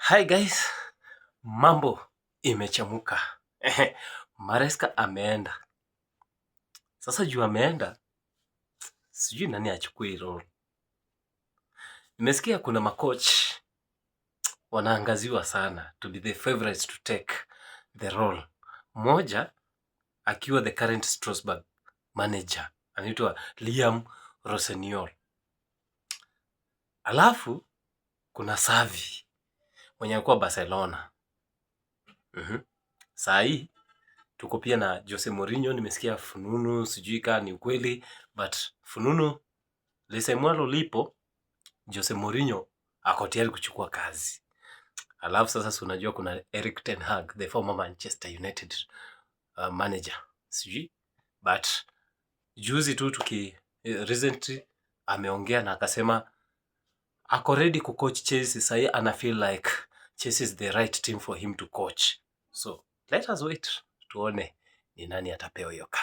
Hi guys, mambo imechamuka. Maresca ameenda. Sasa juu ameenda, sijui nani achukue hii role. Nimesikia kuna macoach wanaangaziwa sana to be the favorites to take the role. Mmoja akiwa the current Strasbourg manager, anaitwa Liam Rossignol. Alafu kuna Xavi mwenye alikuwa Barcelona. Saa hii tuko pia na Jose Mourinho. Nimesikia fununu, sijui kama ni ukweli, but fununu lisemwalo lipo, Jose Mourinho ako tayari kuchukua kazi. Alafu sasa si unajua kuna Erik ten Hag, the former Manchester United manager, sijui, but juzi tu recently ameongea na akasema ako ready kucoach Chelsea. Sahi ana feel like Chelsea is the right team for him to coach. So let us wait tuone ni nani atapewa hiyo kazi.